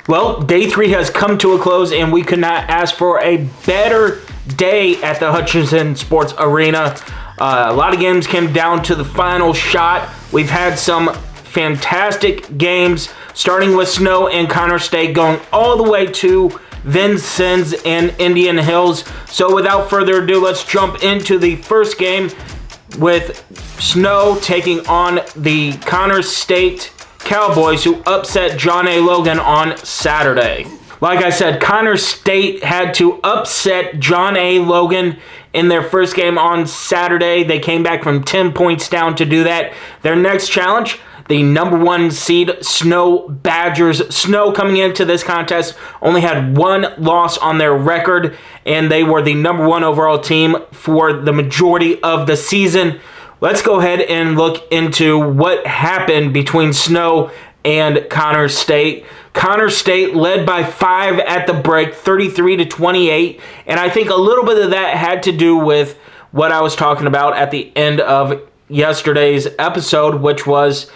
Well, day 3 has come to a close, and we could not ask for a better day at the Hutchinson Sports Arena. A lot of games came down to the final shot. We've had some fantastic games, starting with Snow and Connor State, going all the way to Vincennes and Indian Hills. So without further ado, let's jump into the first game with Snow taking on the Connor State Cowboys, who upset John A. Logan on Saturday. Like I said, Connor State had to upset John A. Logan in their first game on Saturday. They came back from 10 points down to do that. Their next challenge, the number 1 seed Snow Badgers. Snow, coming into this contest, only had 1 loss on their record, and they were the number 1 overall team for the majority of the season. Let's go ahead and look into what happened between Snow and Connor State. Connor State led by 5 at the break, 33-28, and I think a little bit of that had to do with what I was talking about at the end of yesterday's episode, which was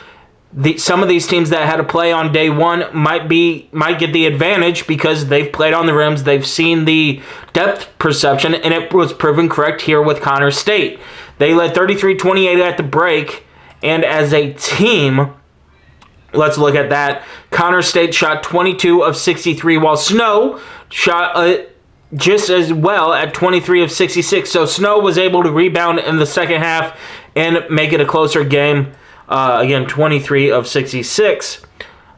some of these teams that had to play on day 1 might get the advantage because they've played on the rims, they've seen the depth perception, and it was proven correct here with Connor State. They led 33-28 at the break, and as a team, let's look at that. Connor State shot 22 of 63, while Snow shot just as well at 23 of 66. So Snow was able to rebound in the second half and make it a closer game. Again, 23 of 66.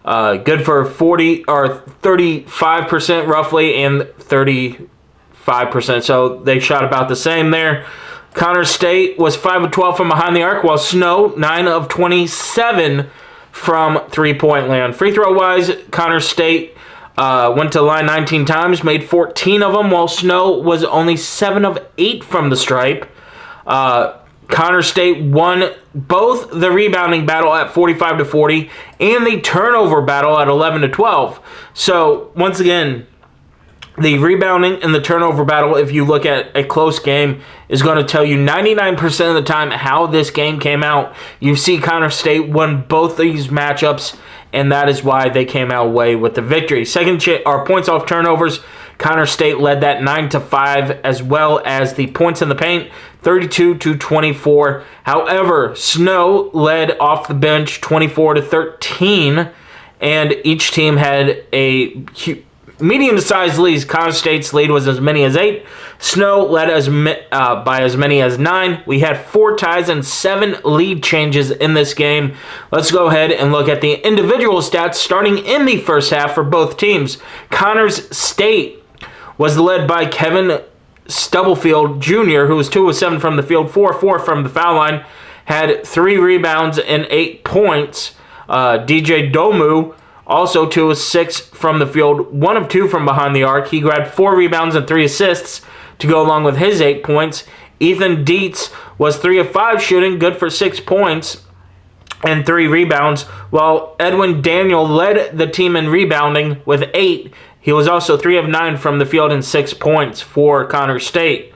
Good for 40 or 35% roughly, and 35%. So they shot about the same there. Connor State was 5 of 12 from behind the arc, while Snow 9 of 27 from three-point land. Free throw wise, Connor State went to the line 19 times, made 14 of them, while Snow was only 7 of 8 from the stripe. Connor State won both the rebounding battle at 45-40 and the turnover battle at 11-12. So once again, the rebounding and the turnover battle, if you look at a close game, is going to tell you 99% of the time how this game came out. You see Connor State won both these matchups, and that is why they came out away with the victory. Points off turnovers, Connor State led that 9-5, as well as the points in the paint, 32-24. However, Snow led off the bench 24-13, and each team had a medium-sized leads. Connor State's lead was as many as 8. Snow led by as many as 9. We had 4 ties and 7 lead changes in this game. Let's go ahead and look at the individual stats starting in the first half for both teams. Connor State was led by Kevin Stubblefield Jr., who was 2 of 7 from the field, 4 of 4 from the foul line, had 3 rebounds and 8 points. DJ Domu, also 2 of 6 from the field, 1 of 2 from behind the arc. He grabbed 4 rebounds and 3 assists to go along with his 8 points. Ethan Dietz was 3 of 5 shooting, good for 6 points and 3 rebounds, while Edwin Daniel led the team in rebounding with 8. He was also 3 of 9 from the field and 6 points for Connor State.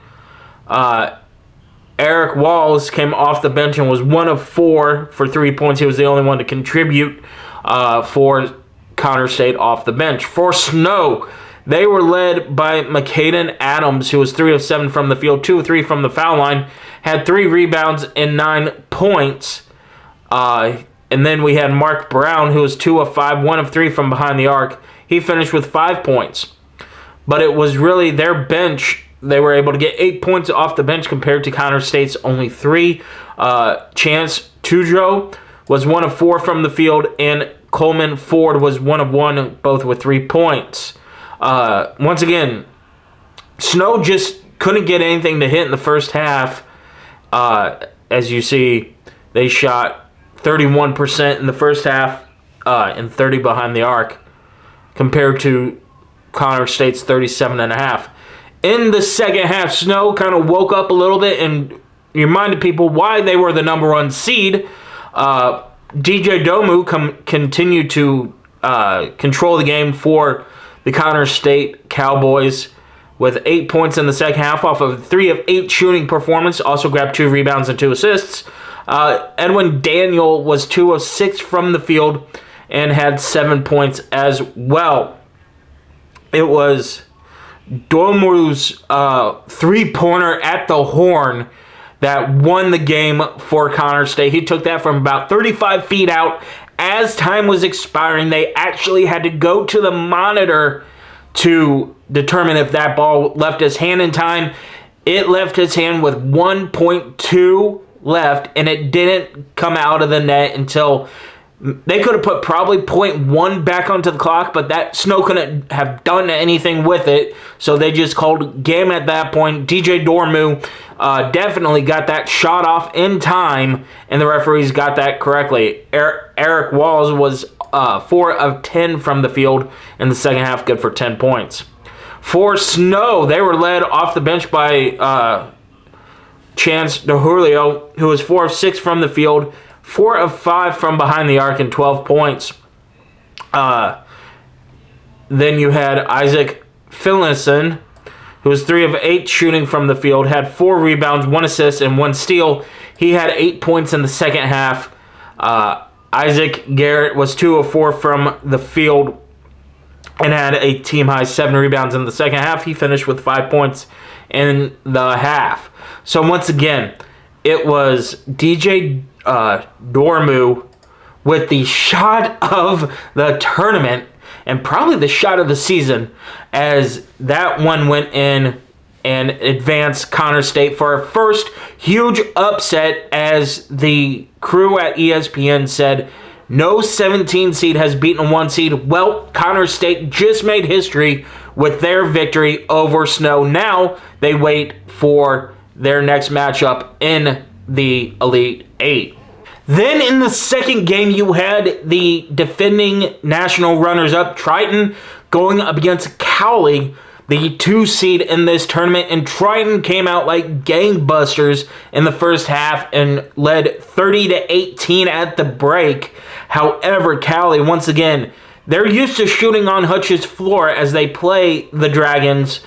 Eric Walls came off the bench and was 1 of 4 for 3 points. He was the only one to contribute for Connor State off the bench. For Snow, they were led by McCaden Adams, who was 3 of 7 from the field, 2 of 3 from the foul line, had 3 rebounds and 9 points. And then we had Mark Brown, who was 2 of 5, 1 of 3 from behind the arc. He finished with 5 points. But it was really their bench. They were able to get 8 points off the bench compared to Connor State's only 3. Chance Tudro was 1 of 4 from the field, and Coleman Ford was 1 of 1, both with 3 points. Once again, Snow just couldn't get anything to hit in the first half. As you see, they shot 31% in the first half and 30% behind the arc, compared to Connor State's 37.5%. In the second half, Snow kind of woke up a little bit and reminded people why they were the number 1 seed. DJ Domu continued to control the game for the Connor State Cowboys with 8 points in the second half off of 3 of 8 shooting performance. Also grabbed 2 rebounds and 2 assists. Edwin Daniel was 2 of 6 from the field and had 7 points as well. it was Dormu's three-pointer at the horn that won the game for Connor State. He took that from about 35 feet out. As time was expiring, they actually had to go to the monitor to determine if that ball left his hand in time. It left his hand with 1.2 left, and it didn't come out of the net until they could have put probably 0.1 back onto the clock, but that Snow couldn't have done anything with it, so they just called game at that point. DJ Dormu definitely got that shot off in time, and the referees got that correctly. Eric Walls was 4 of 10 from the field in the second half, good for 10 points. For Snow, they were led off the bench by Chance DeJulio, who was 4 of 6 from the field, 4 of 5 from behind the arc, and 12 points. Then you had Isaac Finlayson, who was 3 of 8 shooting from the field, had 4 rebounds, 1 assist, and 1 steal. He had 8 points in the second half. Isaac Garrett was 2 of 4 from the field and had a team-high 7 rebounds in the second half. He finished with 5 points in the half. So once again, it was DJ Dormu with the shot of the tournament and probably the shot of the season, as that one went in and advanced Connor State for a first huge upset, as the crew at ESPN said no 17 seed has beaten a 1 seed. Well, Connor State just made history with their victory over Snow. Now they wait for their next matchup in the Elite 8. Then in the second game, you had the defending national runners-up Triton going up against Cowley, the 2 seed in this tournament, and Triton came out like gangbusters in the first half and led 30-18 at the break. However, Cowley, once again, they're used to shooting on Hutch's floor as they play the Dragons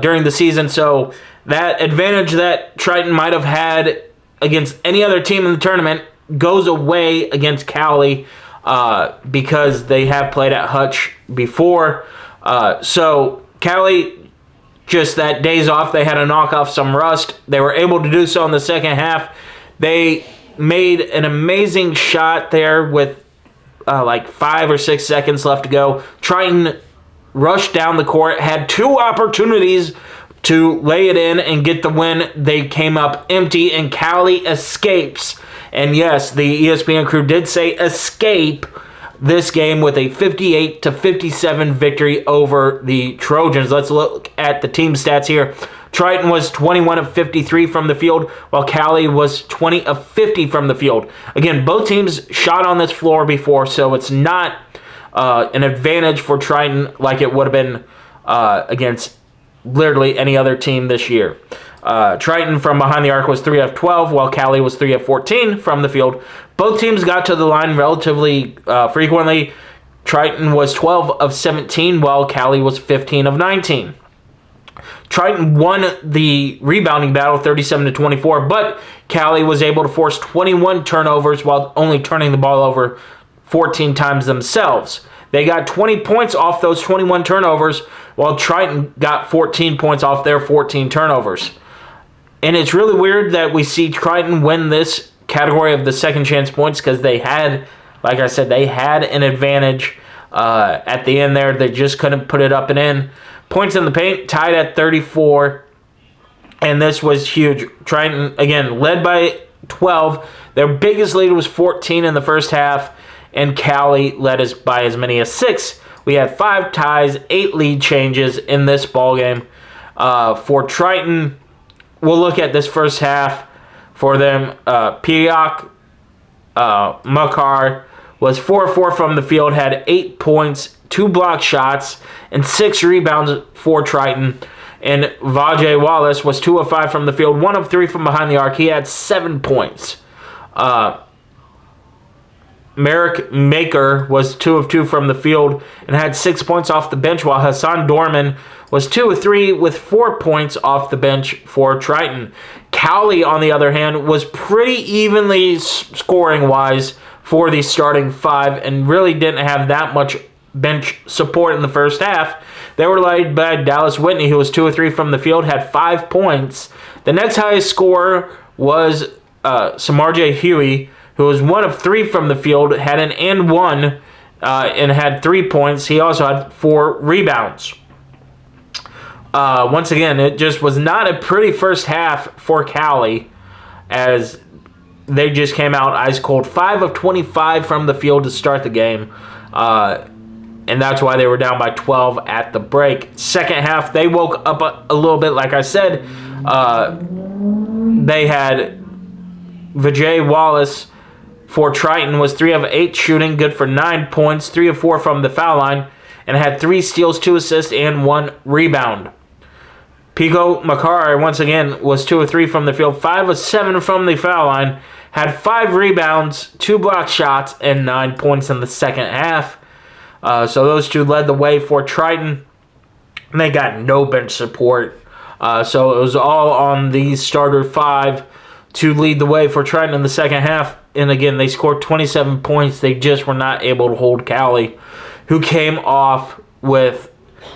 during the season, so that advantage that Triton might have had against any other team in the tournament goes away against Cowley because they have played at Hutch before. So Cowley, just that days off, they had to knock off some rust. They were able to do so in the second half. They made an amazing shot there with like 5 or 6 seconds left to go. Triton rushed down the court, had 2 opportunities to lay it in and get the win. They came up empty, and Cowley escapes. And yes, the ESPN crew did say escape this game with a 58-57 victory over the Trojans. Let's look at the team stats here. Triton was 21 of 53 from the field, while Cowley was 20 of 50 from the field. Again, both teams shot on this floor before, so it's not an advantage for Triton like it would have been against literally any other team this year. Triton from behind the arc was 3 of 12, while Cowley was 3 of 14 from the field. Both teams got to the line relatively frequently. Triton was 12 of 17, while Cowley was 15 of 19. Triton won the rebounding battle 37-24, but Cowley was able to force 21 turnovers while only turning the ball over 14 times themselves. They got 20 points off those 21 turnovers, while Triton got 14 points off their 14 turnovers. And it's really weird that we see Triton win this category of the second chance points, because they had, like I said, they had an advantage at the end there. They just couldn't put it up and in. Points in the paint tied at 34, and this was huge. Triton, again, led by 12. Their biggest lead was 14 in the first half, and Cowley led us by as many as 6. We had 5 ties, 8 lead changes in this ballgame. For Triton, we'll look at this first half for them. Piyok Makar was 4 of 4 from the field, had 8 points, 2 block shots, and 6 rebounds for Triton. And Vajay Wallace was 2 of 5 from the field, 1 of 3 from behind the arc. He had 7 points. Merrick Maker was 2 of 2 from the field and had 6 points off the bench, while Hassan Dorman was 2 of 3 with 4 points off the bench for Triton. Cowley, on the other hand, was pretty evenly scoring-wise for the starting 5 and really didn't have that much bench support in the first half. They were led by Dallas Whitney, who was 2 of 3 from the field, had 5 points. The next highest scorer was Samarjay Huey, who was 1 of 3 from the field, had an and 1, and had 3 points. He also had 4 rebounds. Once again, it just was not a pretty first half for Cowley, as they just came out ice cold. 5 of 25 from the field to start the game. And that's why they were down by 12 at the break. Second half, they woke up a little bit. Like I said, they had Vijay Wallace for Triton was 3 of 8 shooting, good for 9 points, 3 of 4 from the foul line, and had 3 steals, 2 assists, and 1 rebound. Pico Makar, once again, was 2 of 3 from the field, 5 of 7 from the foul line, had 5 rebounds, 2 block shots, and 9 points in the second half. So those two led the way for Triton. And they got no bench support. So it was all on the starter 5 to lead the way for Triton in the second half. And again, they scored 27 points. They just were not able to hold Cowley, who came off with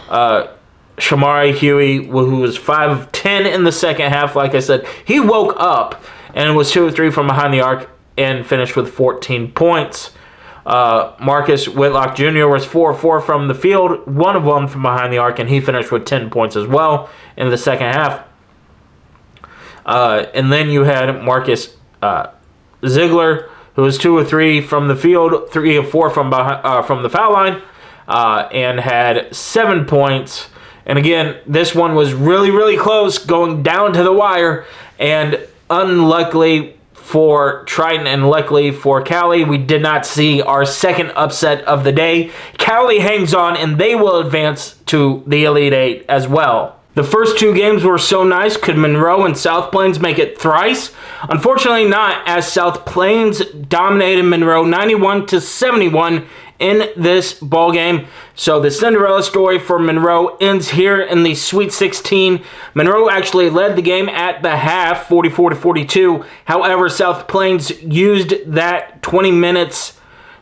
Shamari Huey, who was 5 of 10 in the second half. Like I said, he woke up and was 2 of 3 from behind the arc and finished with 14 points. Marcus Whitlock Jr. was 4 of 4 from the field, 1 of 1 from behind the arc, and he finished with 10 points as well in the second half. And then you had Marcus Ziegler, who was 2 of 3 from the field, 3 of 4 from the foul line, and had 7 points. And again, this one was really, really close, going down to the wire, and unluckily for Triton and luckily for Cowley, we did not see our second upset of the day. Cowley hangs on, and they will advance to the Elite Eight as well. The first 2 games were so nice. Could Monroe and South Plains make it thrice? Unfortunately not, as South Plains dominated Monroe 91-71 in this ball game. So the Cinderella story for Monroe ends here in the Sweet 16. Monroe actually led the game at the half, 44-42. However, South Plains used that 20 minutes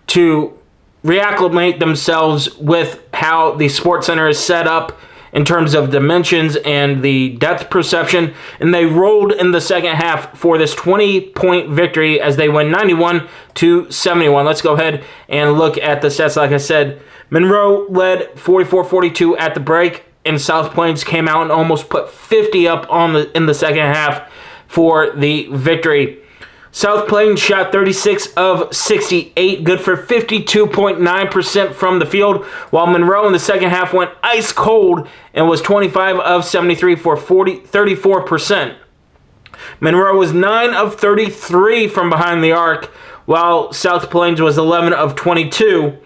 to reacclimate themselves with how the Sports Center is set up in terms of dimensions and the depth perception, and they rolled in the second half for this 20-point victory as they win 91-71. Let's go ahead and look at the stats. Like I said, Monroe led 44-42 at the break, and South Plains came out and almost put 50 up in the second half for the victory. South Plains shot 36 of 68, good for 52.9% from the field, while Monroe in the second half went ice cold and was 25 of 73 for 34%. Monroe was 9 of 33 from behind the arc, while South Plains was 11 of 22.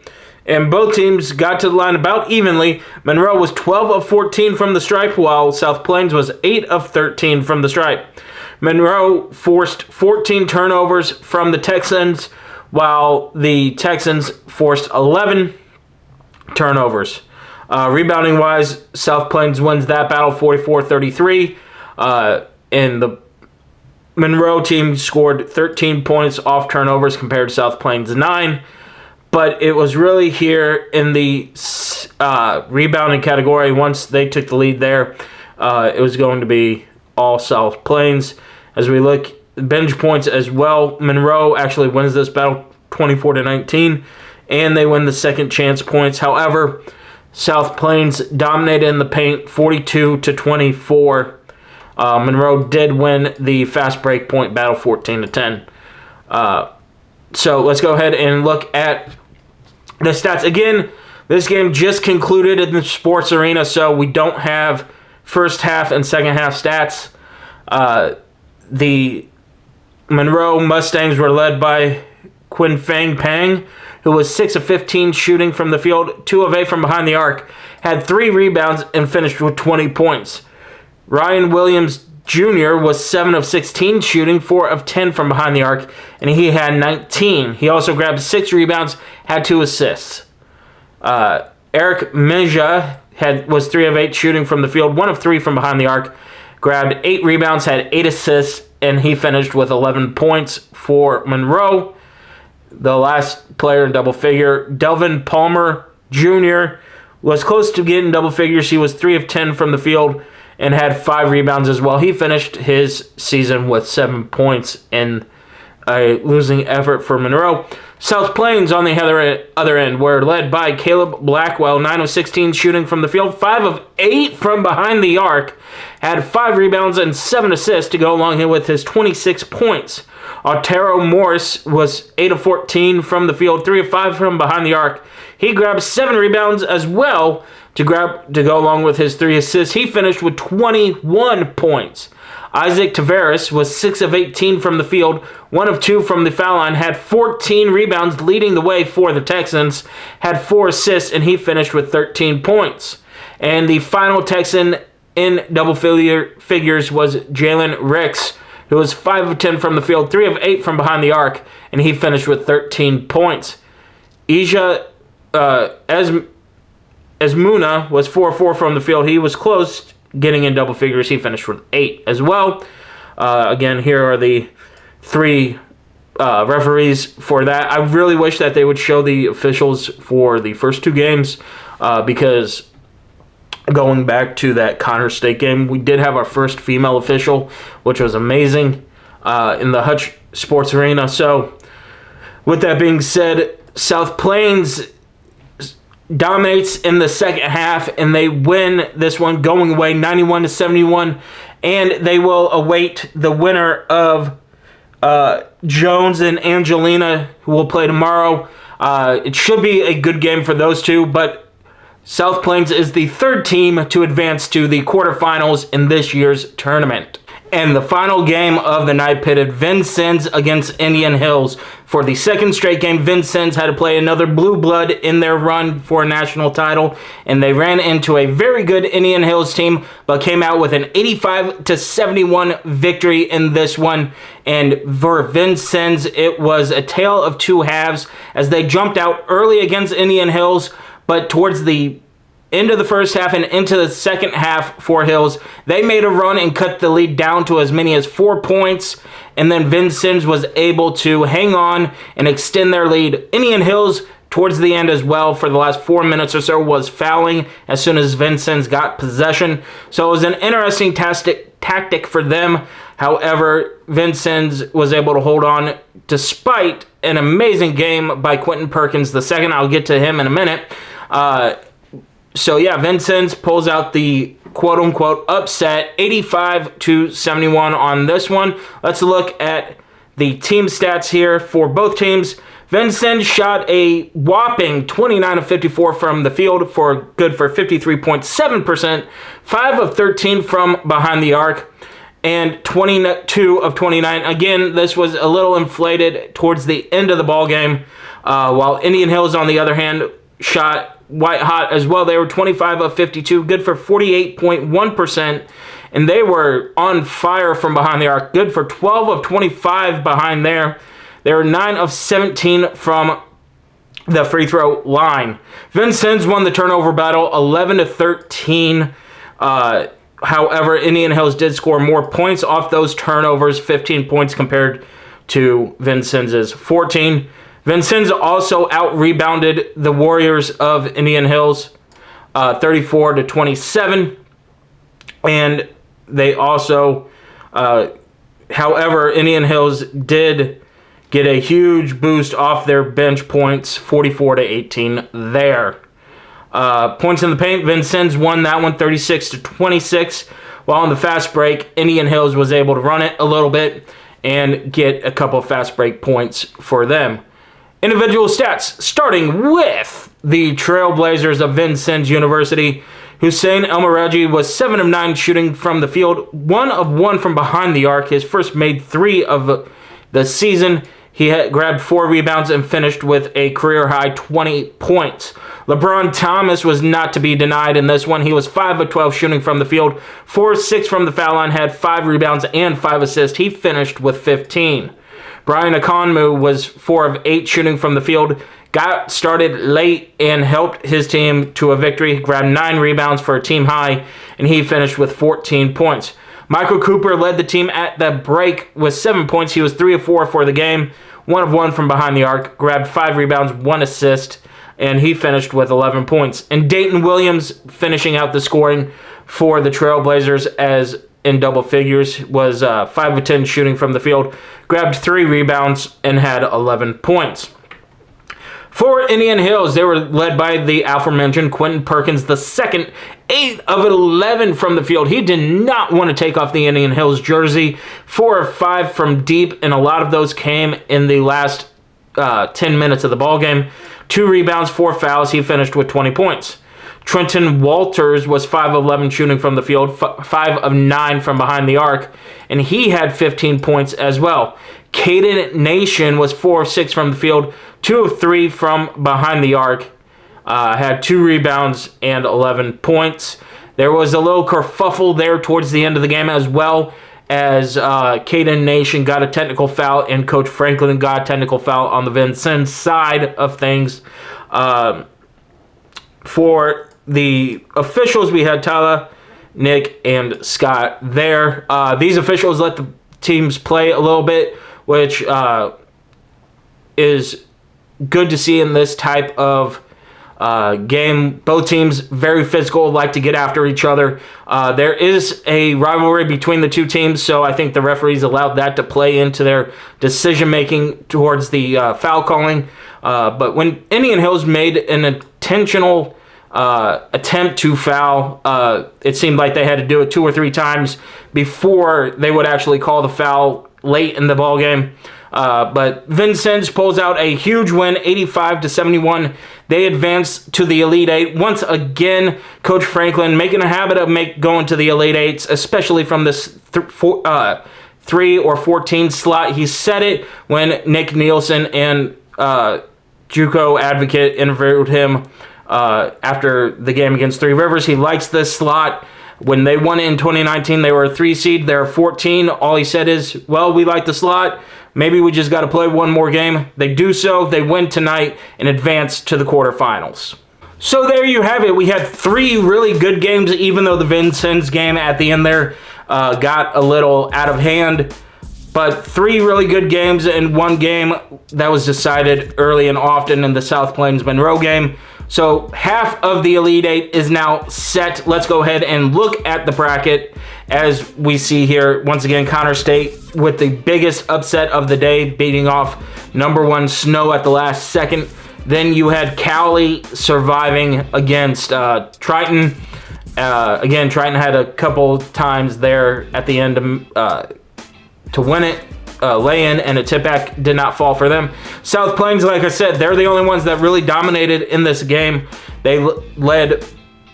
And both teams got to the line about evenly. Monroe was 12 of 14 from the stripe, while South Plains was 8 of 13 from the stripe. Monroe forced 14 turnovers from the Texans, while the Texans forced 11 turnovers. Rebounding-wise, South Plains wins that battle 44-33. And the Monroe team scored 13 points off turnovers compared to South Plains' 9. But it was really here in the rebounding category. Once they took the lead there, it was going to be all South Plains. As we look bench points as well, Monroe actually wins this battle 24-19, and they win the second chance points. However, South Plains dominated in the paint 42-24. Monroe did win the fast break point battle 14-10. So let's go ahead and look at the stats. Again, this game just concluded in the sports arena, so we don't have first half and second half stats. The Monroe Mustangs were led by Quinn Fang Pang, who was 6 of 15 shooting from the field, 2 of 8 from behind the arc, had 3 rebounds, and finished with 20 points. Ryan Williams Jr. was 7 of 16 shooting, 4 of 10 from behind the arc, and he had 19. He also grabbed 6 rebounds, had 2 assists. Eric Meja was 3 of 8 shooting from the field, 1 of 3 from behind the arc, grabbed 8 rebounds, had 8 assists, and he finished with 11 points for Monroe. The last player in double figure, Delvin Palmer, Jr. was close to getting double figures. He was 3 of 10 from the field and had 5 rebounds as well. He finished his season with 7 points in a losing effort for Monroe. South Plains, on the other end, were led by Caleb Blackwell, 9 of 16 shooting from the field, 5 of 8 from behind the arc, had 5 rebounds and 7 assists to go along with his 26 points. Otero Morris was 8 of 14 from the field, 3 of 5 from behind the arc. He grabbed 7 rebounds as well to go along with his 3 assists. He finished with 21 points. Isaac Tavares was 6 of 18 from the field, 1 of 2 from the foul line, had 14 rebounds leading the way for the Texans, had 4 assists, and he finished with 13 points. And the final Texan in double figures was Jalen Ricks, who was 5 of 10 from the field, 3 of 8 from behind the arc, and he finished with 13 points. Ija Esmuna was 4 of 4 from the field. He was close getting in double figures. He finished with 8 as well. Again, here are the 3 referees for that. I really wish that they would show the officials for the first 2 games because going back to that Connor State game, we did have our first female official, which was amazing in the Hutch Sports Arena. So with that being said, South Plains dominates in the second half, and they win this one going away 91-71, and they will await the winner of Jones and Angelina, who will play tomorrow. It should be a good game for those two, but South Plains is the 3rd team to advance to the quarterfinals in this year's tournament. And the final game of the night pitted Vincennes against Indian Hills. For the 2nd straight game, Vincennes had to play another blue blood in their run for a national title, and they ran into a very good Indian Hills team, but came out with an 85-71 victory in this one. And for Vincennes, it was a tale of 2 halves, as they jumped out early against Indian Hills, but towards the end of the first half and into the second half for Hills, they made a run and cut the lead down to as many as 4 points, and then Vincennes was able to hang on and extend their lead. Indian Hills, towards the end as well, for the last 4 minutes or so, was fouling as soon as Vincennes got possession. So it was an interesting tactic for them. However, Vincennes was able to hold on despite an amazing game by Quentin Perkins II. I'll get to him in a minute. So yeah, Vincennes pulls out the quote-unquote upset, 85-71 on this one. Let's look at the team stats here for both teams. Vincennes shot a whopping 29 of 54 from the field for 53.7%, 5 of 13 from behind the arc, and 22 of 29. Again, this was a little inflated towards the end of the ball game, while Indian Hills, on the other hand, shot white hot as well. They were 25 of 52, good for 48.1%, and they were on fire from behind the arc, good for 12 of 25 behind there. They were 9 of 17 from the free throw line. Vincennes won the turnover battle 11-13. However, Indian Hills did score more points off those turnovers, 15 points compared to Vincennes' 14. Vincennes also out-rebounded the Warriors of Indian Hills 34-27. And they also, however, Indian Hills did get a huge boost off their bench points, 44-18 there. Points in the paint, Vincennes won that one 36-26. While on the fast break, Indian Hills was able to run it a little bit and get a couple of fast break points for them. Individual stats, starting with the Trailblazers of Vincennes University. Hussein Elmaraji was 7 of 9 shooting from the field, 1 of 1 from behind the arc, his first made 3 of the season. He had grabbed 4 rebounds and finished with a career-high 20 points. LeBron Thomas was not to be denied in this one. He was 5 of 12 shooting from the field, 4 of 6 from the foul line, had 5 rebounds and 5 assists. He finished with 15. Brian Akonmu was 4 of 8 shooting from the field, got started late and helped his team to a victory. He grabbed 9 rebounds for a team high, and he finished with 14 points. Michael Cooper led the team at the break with 7 points. He was 3 of 4 for the game, 1 of 1 from behind the arc, grabbed 5 rebounds, 1 assist. and he finished with 11 points. And Dayton Williams finishing out the scoring for the Trailblazers as in double figures, was 5 of 10 shooting from the field, grabbed 3 rebounds, and had 11 points. For Indian Hills, they were led by the aforementioned Quentin Perkins II, 8 of 11 from the field. He did not want to take off the Indian Hills jersey. 4 of 5 from deep, and a lot of those came in the last 10 minutes of the ballgame. 2 rebounds, 4 fouls. He finished with 20 points. Trenton Walters was 5 of 11 shooting from the field, 5 of 9 from behind the arc, and he had 15 points as well. Caden Nation was 4 of 6 from the field, 2 of 3 from behind the arc, had 2 rebounds and 11 points. There was a little kerfuffle there towards the end of the game, as well as Caden Nation got a technical foul and Coach Franklin got a technical foul on the Vincennes side of things. For the officials, we had Tyler, Nick, and Scott there. These officials let the teams play a little bit, which is good to see in this type of game. Both teams very physical, like to get after each other. There is a rivalry between the two teams, so I think the referees allowed that to play into their decision-making towards the foul calling. But when Indian Hills made an intentional attempt to foul, it seemed like they had to do it 2 or 3 times before they would actually call the foul late in the ball game. But Vincennes pulls out a huge win, 85-71. They advance to the Elite Eight. Once again, Coach Franklin making a habit of going to the Elite Eights, especially from this 3 or 14 slot. He said it when Nick Nielsen and JUCO Advocate interviewed him after the game against Three Rivers. He likes this slot. When they won it in 2019, they were a 3 seed. They're 14. All he said is, well, we like the slot. Maybe we just got to play one more game. They do so. They win tonight and advance to the quarterfinals. So there you have it. We had 3 really good games, even though the Vincennes game at the end there got a little out of hand. But 3 really good games and 1 game that was decided early and often in the South Plains Monroe game. So half of the Elite Eight is now set. Let's go ahead and look at the bracket as we see here. Once again, Connor State with the biggest upset of the day, beating off number 1 Snow at the last second. Then you had Cowley surviving against Triton. Again, Triton had a couple times there at the end to win it. Lay-in and a tip-back did not fall for them. South Plains, like I said, they're the only ones that really dominated in this game. They led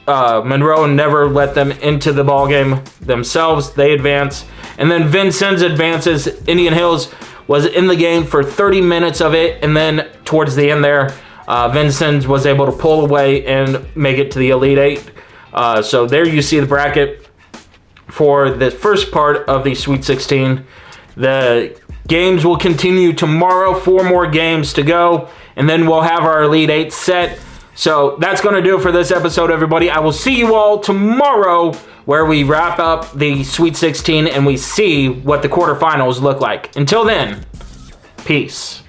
Monroe and never let them into the ball game themselves. They advance. And then Vincennes advances. Indian Hills was in the game for 30 minutes of it, and then towards the end there, Vincennes was able to pull away and make it to the Elite Eight. So there you see the bracket for the first part of the Sweet 16. The games will continue tomorrow, 4 more games to go, and then we'll have our Elite Eight set. So that's going to do it for this episode, everybody. I will see you all tomorrow where we wrap up the Sweet 16 and we see what the quarterfinals look like. Until then, peace.